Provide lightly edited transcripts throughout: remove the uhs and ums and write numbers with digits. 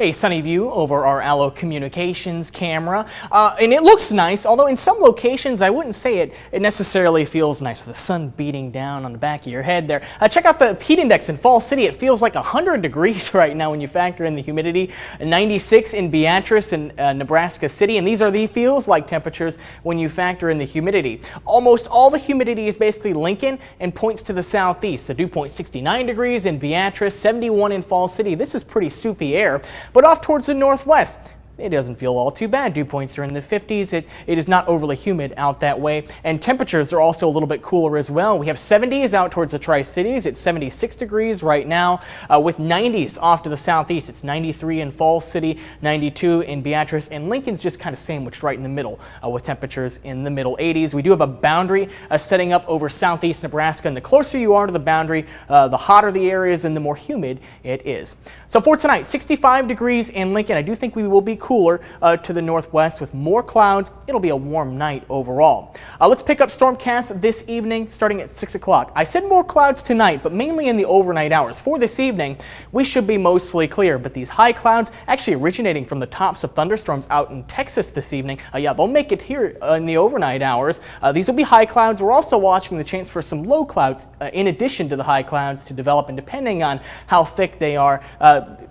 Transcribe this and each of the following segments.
A sunny view over our Allo Communications camera, and it looks nice, although in some locations I wouldn't say it necessarily feels nice with the sun beating down on the back of your head there. Check out the heat index in Falls City. It feels like 100 degrees right now when you factor in the humidity. 96 in Beatrice and Nebraska City, and these are the feels like temperatures when you factor in the humidity. Almost all the humidity is basically Lincoln and points to the southeast. So dew point 69 degrees in Beatrice, 71 in Falls City. This is pretty soupy air. But off towards the northwest, it doesn't feel all too bad. Dew points are in the 50s. It is not overly humid out that way. And temperatures are also a little bit cooler as well. We have 70s out towards the Tri-Cities. It's 76 degrees right now with 90s off to the southeast. It's 93 in Falls City, 92 in Beatrice, and Lincoln's just kind of sandwiched right in the middle with temperatures in the middle 80s. We do have a boundary setting up over southeast Nebraska, and the closer you are to the boundary, the hotter the area is and the more humid it is. So for tonight, 65 degrees in Lincoln. I do think we will be cooler to the northwest with more clouds. It'll be a warm night overall. Let's pick up Stormcast this evening starting at 6 o'clock. I said more clouds tonight, but mainly in the overnight hours. For this evening, we should be mostly clear, but these high clouds actually originating from the tops of thunderstorms out in Texas this evening. Yeah, they'll make it here in the overnight hours. These will be high clouds. We're also watching the chance for some low clouds in addition to the high clouds to develop, and depending on how thick they are,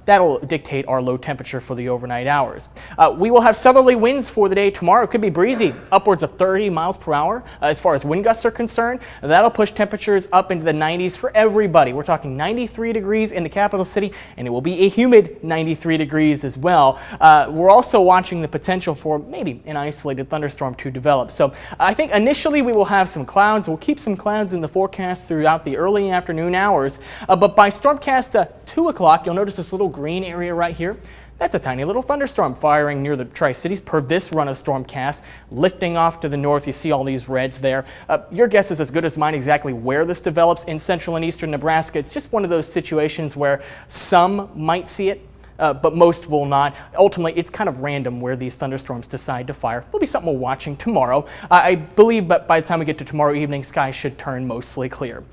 that'll dictate our low temperature for the overnight hours. We will have southerly winds for the day tomorrow. It could be breezy, upwards of 30 miles per hour as far as wind gusts are concerned. That'll push temperatures up into the 90s for everybody. We're talking 93 degrees in the capital city, and it will be a humid 93 degrees as well. We're also watching the potential for maybe an isolated thunderstorm to develop. So I think initially we will have some clouds. We'll keep some clouds in the forecast throughout the early afternoon hours, but by Stormcast 2 o'clock, you'll notice this little green area right here. That's a tiny little thunderstorm firing near the Tri-Cities per this run of Stormcast. Lifting off to the north, you see all these reds there. Your guess is as good as mine exactly where this develops in central and eastern Nebraska. It's just one of those situations where some might see it, but most will not. Ultimately, it's kind of random where these thunderstorms decide to fire. It'll be something we're watching tomorrow. I believe but by the time we get to tomorrow evening, skies should turn mostly clear.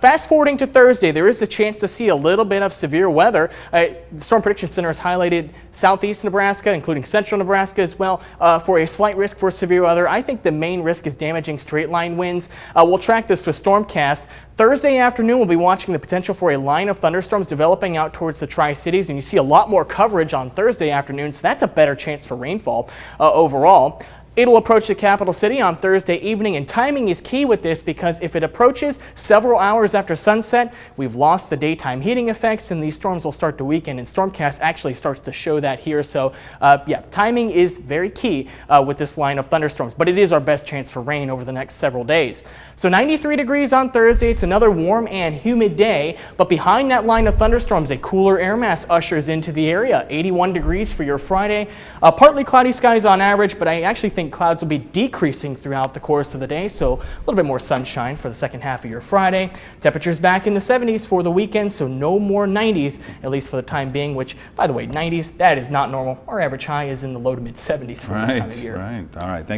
Fast forwarding to Thursday, there is a chance to see a little bit of severe weather. The Storm Prediction Center has highlighted southeast Nebraska, including central Nebraska as well, for a slight risk for severe weather. I think the main risk is damaging straight line winds. We'll track this with Stormcast. Thursday afternoon, we'll be watching the potential for a line of thunderstorms developing out towards the Tri-Cities, and you see a lot more coverage on Thursday afternoon, so that's a better chance for rainfall overall. It'll approach the capital city on Thursday evening, and timing is key with this because if it approaches several hours after sunset, we've lost the daytime heating effects and these storms will start to weaken, and Stormcast actually starts to show that here. So yeah, timing is very key with this line of thunderstorms, but it is our best chance for rain over the next several days. So 93 degrees on Thursday. It's another warm and humid day, but behind that line of thunderstorms, a cooler air mass ushers into the area. 81 degrees for your Friday. Partly cloudy skies on average, but I actually think clouds will be decreasing throughout the course of the day, so a little bit more sunshine for the second half of your Friday. Temperatures back in the 70s for the weekend, so no more 90s, at least for the time being, which, by the way, 90s, that is not normal. Our average high is in the low to mid 70s for this time of year. Right. All right. Thank